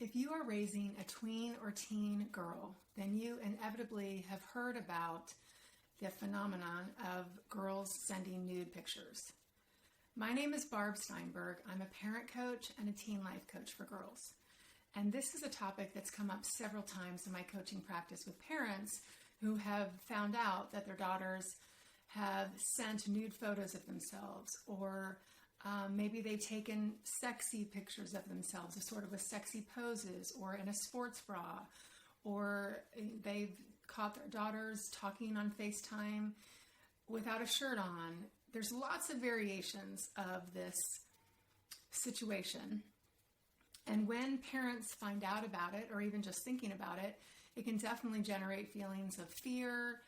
If you are raising a tween or teen girl, then you inevitably have heard about the phenomenon of girls sending nude pictures. My name is Barb Steinberg. I'm a parent coach and a teen life coach for girls. And this is a topic that's come up several times in my coaching practice with parents who have found out that their daughters have sent nude photos of themselves, or maybe they've taken sexy pictures of themselves, sort of with sexy poses, or in a sports bra, or they've caught their daughters talking on FaceTime without a shirt on. There's lots of variations of this situation. And when parents find out about it, or even just thinking about it, it can definitely generate feelings of fear,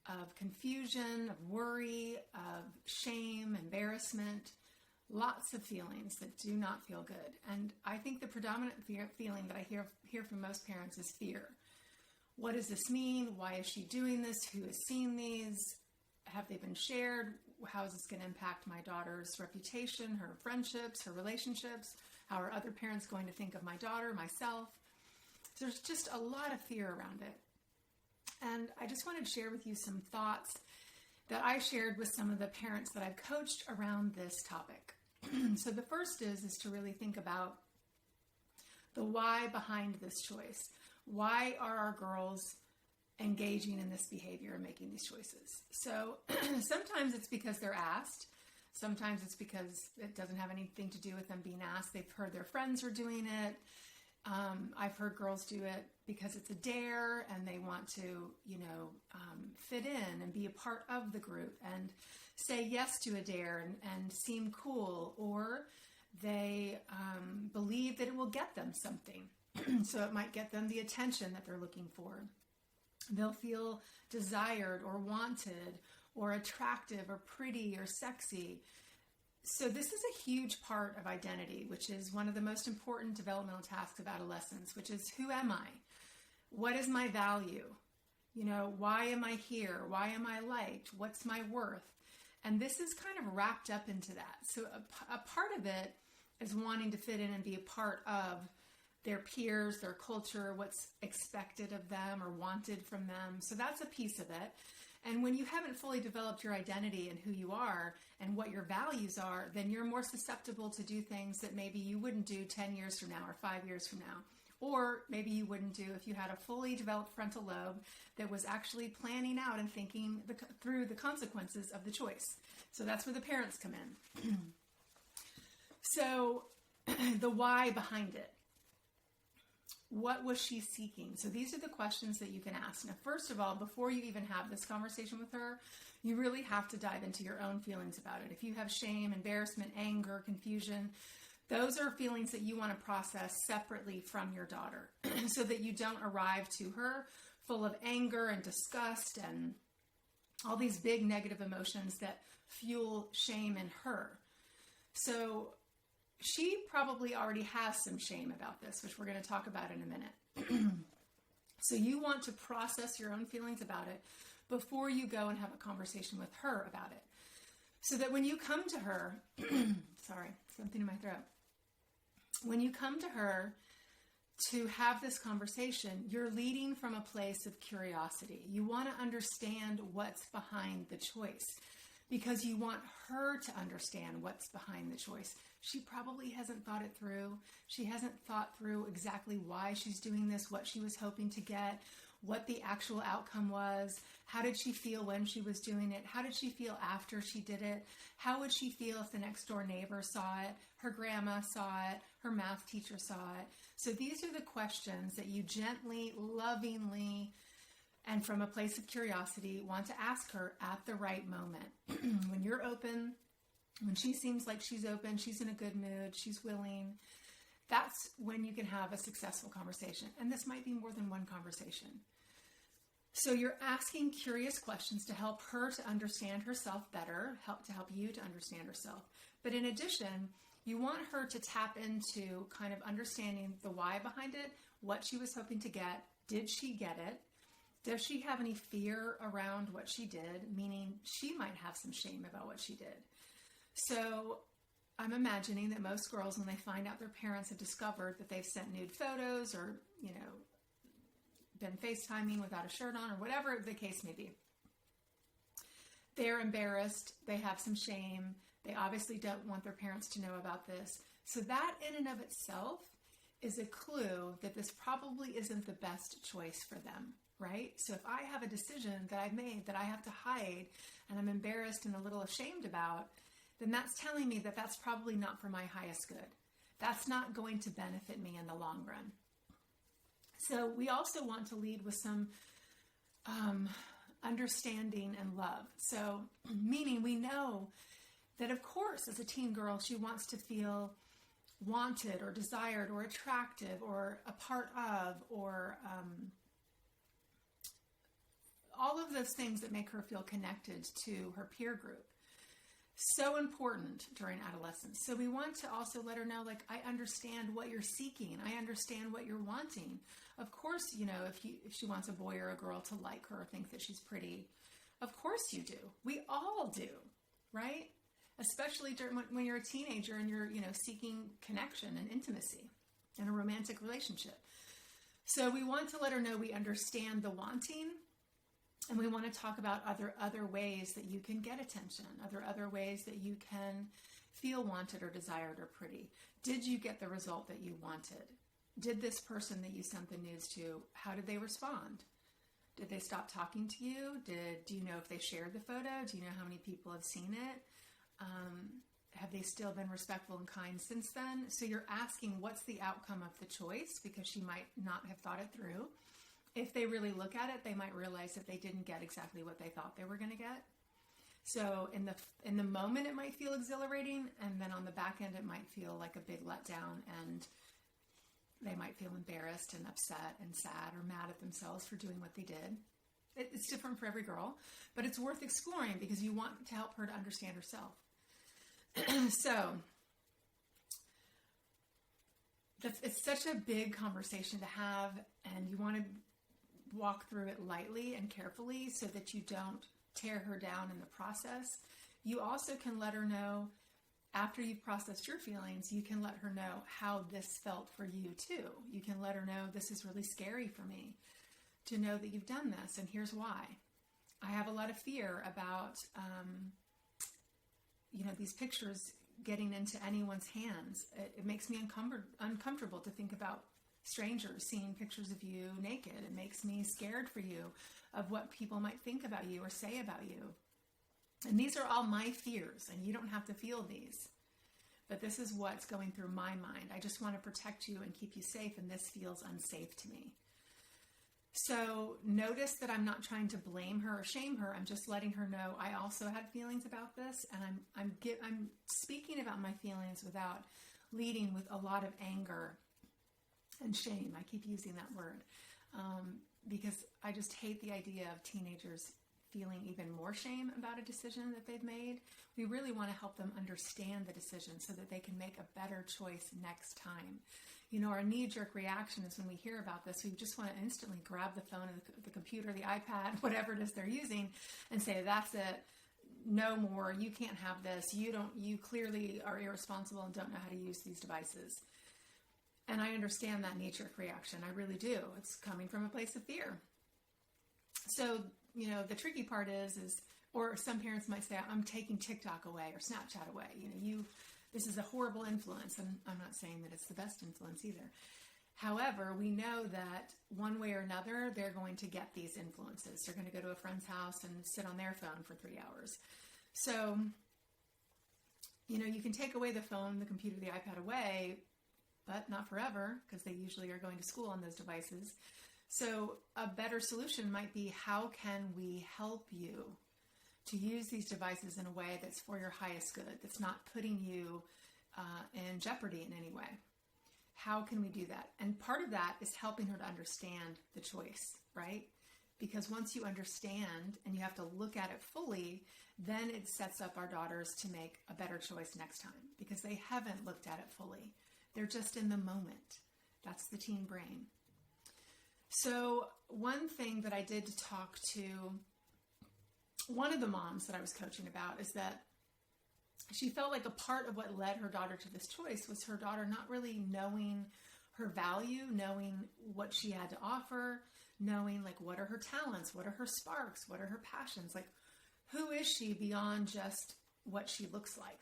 of confusion, of worry, of shame, embarrassment, lots of feelings that do not feel good. And I think the predominant feeling that I hear from most parents is fear. What does this mean? Why is she doing this? Who has seen these? Have they been shared? How is this going to impact my daughter's reputation, her friendships, her relationships? How are other parents going to think of my daughter, myself? There's just a lot of fear around it. And I just wanted to share with you some thoughts that I shared with some of the parents that I've coached around this topic. So the first is to really think about the why behind this choice. Why are our girls engaging in this behavior and making these choices? So sometimes it's because they're asked. Sometimes it's because it doesn't have anything to do with them being asked. They've heard their friends are doing it. I've heard girls do it because it's a dare and they want to, fit in and be a part of the group and say yes to a dare and seem cool, or they believe that it will get them something. So it might get them the attention that they're looking for. They'll feel desired or wanted or attractive or pretty or sexy. So this is a huge part of identity, which is one of the most important developmental tasks of adolescence, which is, who am I? What is my value? Why am I here? Why am I liked? What's my worth? And this is kind of wrapped up into that. So a part of it is wanting to fit in and be a part of their peers, their culture, what's expected of them or wanted from them. So that's a piece of it. And when you haven't fully developed your identity and who you are and what your values are, then you're more susceptible to do things that maybe you wouldn't do 10 years from now or 5 years from now. Or maybe you wouldn't do if you had a fully developed frontal lobe that was actually planning out and thinking through the consequences of the choice. So that's where the parents come in. So the why behind it. What was she seeking? So these are the questions that you can ask. Now, first of all, before you even have this conversation with her, you really have to dive into your own feelings about it. If you have shame, embarrassment, anger, confusion, those are feelings that you want to process separately from your daughter so that you don't arrive to her full of anger and disgust and all these big negative emotions that fuel shame in her. So she probably already has some shame about this, which we're going to talk about in a minute. So you want to process your own feelings about it before you go and have a conversation with her about it. So that when you come to her, sorry, something in my throat. When you come to her to have this conversation, you're leading from a place of curiosity. You want to understand what's behind the choice because you want her to understand what's behind the choice. She probably hasn't thought it through. She hasn't thought through exactly why she's doing this, what she was hoping to get, what the actual outcome was. How did she feel when she was doing it? How did she feel after she did it? How would she feel if the next door neighbor saw it, her grandma saw it, her math teacher saw it? So these are the questions that you gently, lovingly, and from a place of curiosity want to ask her at the right moment. When you're open, when she seems like she's open, she's in a good mood, she's willing, that's when you can have a successful conversation. And this might be more than one conversation. So you're asking curious questions to help her to understand herself better, to help you to understand herself. But in addition, you want her to tap into kind of understanding the why behind it, what she was hoping to get. Did she get it? Does she have any fear around what she did? Meaning she might have some shame about what she did. So I'm imagining that most girls, when they find out their parents have discovered that they've sent nude photos or, been FaceTiming without a shirt on or whatever the case may be, they're embarrassed. They have some shame. They obviously don't want their parents to know about this. So that in and of itself is a clue that this probably isn't the best choice for them, right? So if I have a decision that I've made that I have to hide and I'm embarrassed and a little ashamed about, then that's telling me that that's probably not for my highest good. That's not going to benefit me in the long run. So we also want to lead with some understanding and love. So meaning we know that, of course, as a teen girl, she wants to feel wanted or desired or attractive or a part of, or all of those things that make her feel connected to her peer group. So important during adolescence. So we want to also let her know, like, I understand what you're seeking. I understand what you're wanting. Of course, if she wants a boy or a girl to like her or think that she's pretty, of course you do. We all do, right? Especially when you're a teenager and you're, seeking connection and intimacy in a romantic relationship. So we want to let her know we understand the wanting, and we want to talk about other ways that you can get attention, other ways that you can feel wanted or desired or pretty. Did you get the result that you wanted? Did this person that you sent the nudes to, how did they respond? Did they stop talking to you? Do you know if they shared the photo? Do you know how many people have seen it? Have they still been respectful and kind since then? So you're asking what's the outcome of the choice, because she might not have thought it through. If they really look at it, they might realize that they didn't get exactly what they thought they were going to get. So in the moment, it might feel exhilarating, and then on the back end, it might feel like a big letdown, and they might feel embarrassed and upset and sad or mad at themselves for doing what they did. It's different for every girl, but it's worth exploring because you want to help her to understand herself. So it's such a big conversation to have, and you want to walk through it lightly and carefully so that you don't tear her down in the process. You also can let her know, after you've processed your feelings, you can let her know how this felt for you too. You can let her know, this is really scary for me to know that you've done this, and here's why. I have a lot of fear about these pictures getting into anyone's hands. It makes me uncomfortable to think about strangers seeing pictures of you naked. It makes me scared for you of what people might think about you or say about you. And these are all my fears, and you don't have to feel these. But this is what's going through my mind. I just want to protect you and keep you safe, and this feels unsafe to me. So notice that I'm not trying to blame her or shame her. I'm just letting her know I also had feelings about this, and I'm speaking about my feelings without leading with a lot of anger and shame. I keep using that word because I just hate the idea of teenagers feeling even more shame about a decision that they've made. We really want to help them understand the decision so that they can make a better choice next time. Our knee-jerk reaction is when we hear about this, we just want to instantly grab the phone or the computer, the iPad, whatever it is they're using, and say, that's it, no more, you can't have this, you clearly are irresponsible and don't know how to use these devices. And I understand that knee-jerk reaction, I really do. It's coming from a place of fear. So, the tricky part is, or some parents might say, I'm taking TikTok away or Snapchat away. This is a horrible influence, and I'm not saying that it's the best influence either. However, we know that one way or another, they're going to get these influences. They're going to go to a friend's house and sit on their phone for 3 hours. So, you can take away the phone, the computer, the iPad away, but not forever, because they usually are going to school on those devices. So a better solution might be, how can we help you to use these devices in a way that's for your highest good, that's not putting you in jeopardy in any way? How can we do that? And part of that is helping her to understand the choice, right? Because once you understand and you have to look at it fully, then it sets up our daughters to make a better choice next time, because they haven't looked at it fully. They're just in the moment. That's the teen brain. So one thing that I did to talk to one of the moms that I was coaching about is that she felt like a part of what led her daughter to this choice was her daughter not really knowing her value, knowing what she had to offer, knowing like what are her talents, what are her sparks, what are her passions, like who is she beyond just what she looks like.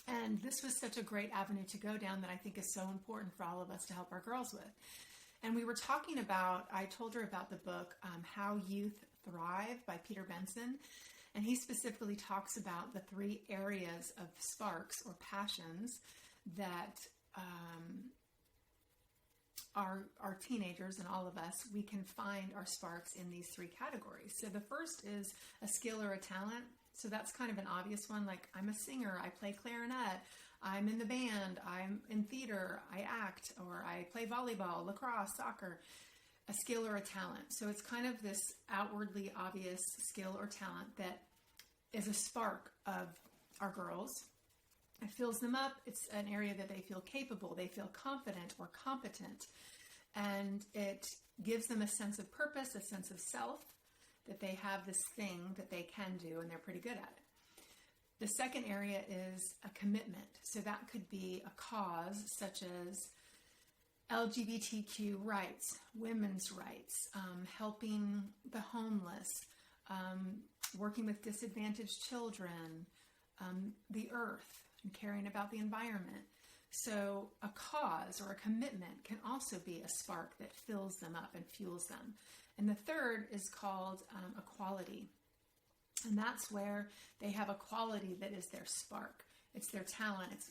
And this was such a great avenue to go down that I think is so important for all of us to help our girls with. And we were talking about, I told her about the book, How Youth Thrive by Peter Benson. And he specifically talks about the 3 areas of sparks or passions that our teenagers and all of us, we can find our sparks in these 3 categories. So the first is a skill or a talent. So that's kind of an obvious one, like I'm a singer, I play clarinet, I'm in the band, I'm in theater, I act, or I play volleyball, lacrosse, soccer. A skill or a talent. So it's kind of this outwardly obvious skill or talent that is a spark of our girls. It fills them up. It's an area that they feel capable, they feel confident or competent, and it gives them a sense of purpose, a sense of self, that they have this thing that they can do and they're pretty good at it. The second area is a commitment. So that could be a cause such as LGBTQ rights, women's rights, helping the homeless, working with disadvantaged children, the earth, and caring about the environment. So a cause or a commitment can also be a spark that fills them up and fuels them. And the third is called a quality. And that's where they have a quality that is their spark. It's their talent. It's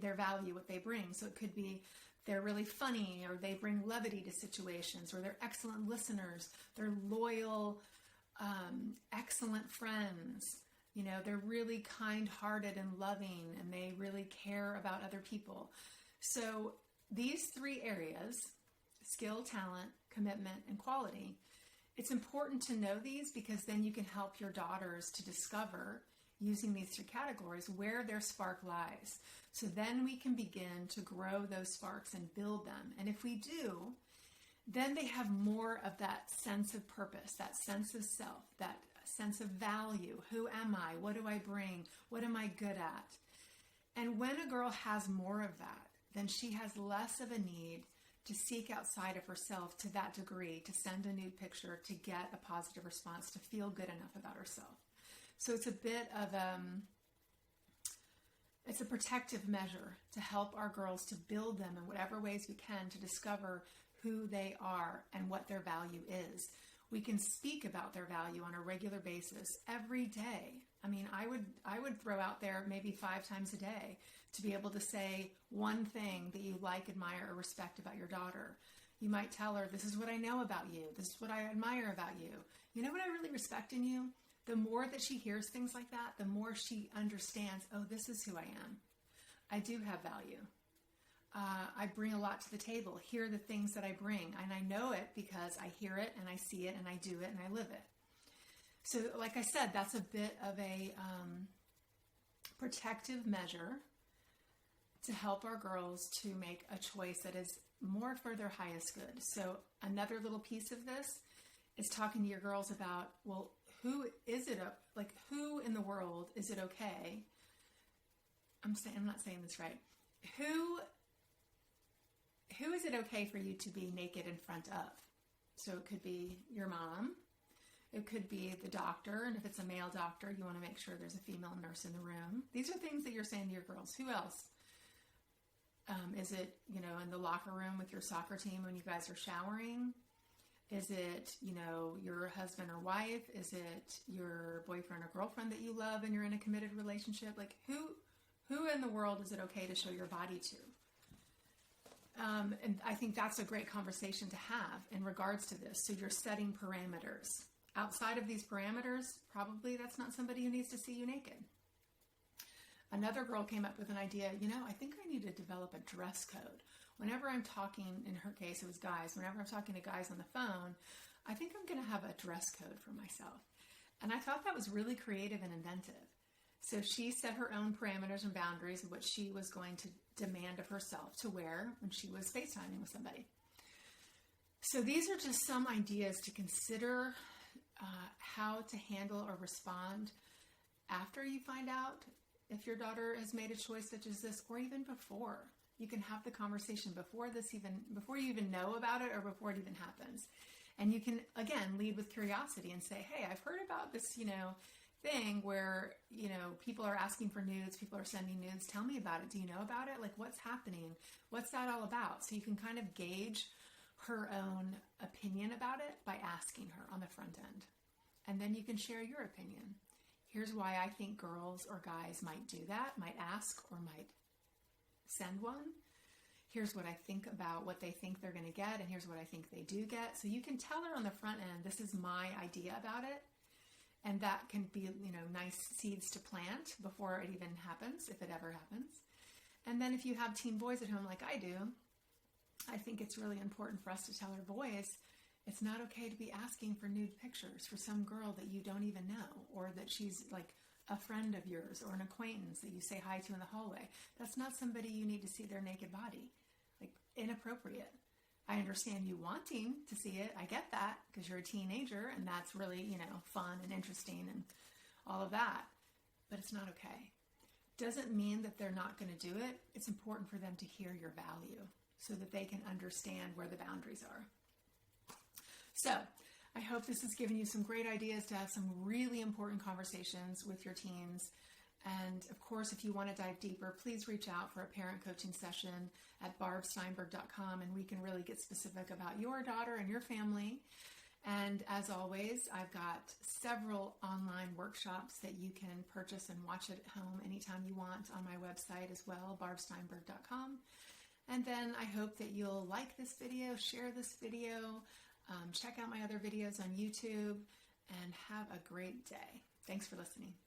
their value, what they bring. So it could be they're really funny, or they bring levity to situations, or they're excellent listeners, they're loyal, excellent friends. You know, they're really kind-hearted and loving, and they really care about other people. So these 3 areas, skill, talent, commitment, and quality, it's important to know these because then you can help your daughters to discover, using these 3 categories, where their spark lies. So then we can begin to grow those sparks and build them. And if we do, then they have more of that sense of purpose, that sense of self, that sense of value. Who am I? What do I bring? What am I good at? And when a girl has more of that, then she has less of a need to seek outside of herself to that degree, to send a nude picture, to get a positive response, to feel good enough about herself. So it's a bit of it's a protective measure to help our girls to build them in whatever ways we can to discover who they are and what their value is. We can speak about their value on a regular basis every day. I mean, I would throw out there maybe 5 times a day to be able to say one thing that you like, admire, or respect about your daughter. You might tell her, this is what I know about you. This is what I admire about you. You know what I really respect in you? The more that she hears things like that, the more she understands, oh, this is who I am. I do have value. I bring a lot to the table. Here are the things that I bring. And I know it because I hear it and I see it and I do it and I live it. So like I said, that's a bit of a protective measure to help our girls to make a choice that is more for their highest good. So another little piece of this is talking to your girls about, well, who in the world is it okay? I'm not saying this right. Who is it okay for you to be naked in front of? So it could be your mom. It could be the doctor. And if it's a male doctor, you want to make sure there's a female nurse in the room. These are things that you're saying to your girls. Who else? Is it, in the locker room with your soccer team when you guys are showering? Is it, your husband or wife? Is it your boyfriend or girlfriend that you love and you're in a committed relationship? Like who in the world is it okay to show your body to? And I think that's a great conversation to have in regards to this. So you're setting parameters. Outside of these parameters, probably that's not somebody who needs to see you naked. Another girl came up with an idea, I think I need to develop a dress code. Whenever I'm talking, in her case it was guys, whenever I'm talking to guys on the phone, I think I'm going to have a dress code for myself. And I thought that was really creative and inventive. So she set her own parameters and boundaries of what she was going to demand of herself to wear when she was FaceTiming with somebody. So these are just some ideas to consider how to handle or respond after you find out if your daughter has made a choice such as this, or even before. You can have the conversation before you even know about it or before it even happens. And you can, again, lead with curiosity and say, hey, I've heard about this, thing where, people are asking for nudes, people are sending nudes. Tell me about it. Do you know about it? Like, what's happening? What's that all about? So you can kind of gauge her own opinion about it by asking her on the front end. And then you can share your opinion. Here's why I think girls or guys might do that, might ask or might send one. Here's what I think about what they think they're going to get, and here's what I think they do get. So you can tell her on the front end, this is my idea about it. And that can be, nice seeds to plant before it even happens, if it ever happens. And then if you have teen boys at home like I do, I think it's really important for us to tell our boys, it's not okay to be asking for nude pictures for some girl that you don't even know, or that she's like a friend of yours or an acquaintance that you say hi to in the hallway. That's not somebody you need to see their naked body. Like, inappropriate. I understand you wanting to see it. I get that because you're a teenager and that's really, fun and interesting and all of that. But it's not okay. Doesn't mean that they're not going to do it. It's important for them to hear your value so that they can understand where the boundaries are. So I hope this has given you some great ideas to have some really important conversations with your teens. And of course, if you want to dive deeper, please reach out for a parent coaching session at barbsteinberg.com, and we can really get specific about your daughter and your family. And as always, I've got several online workshops that you can purchase and watch at home anytime you want on my website as well, barbsteinberg.com. And then I hope that you'll like this video, share this video, check out my other videos on YouTube, and have a great day. Thanks for listening.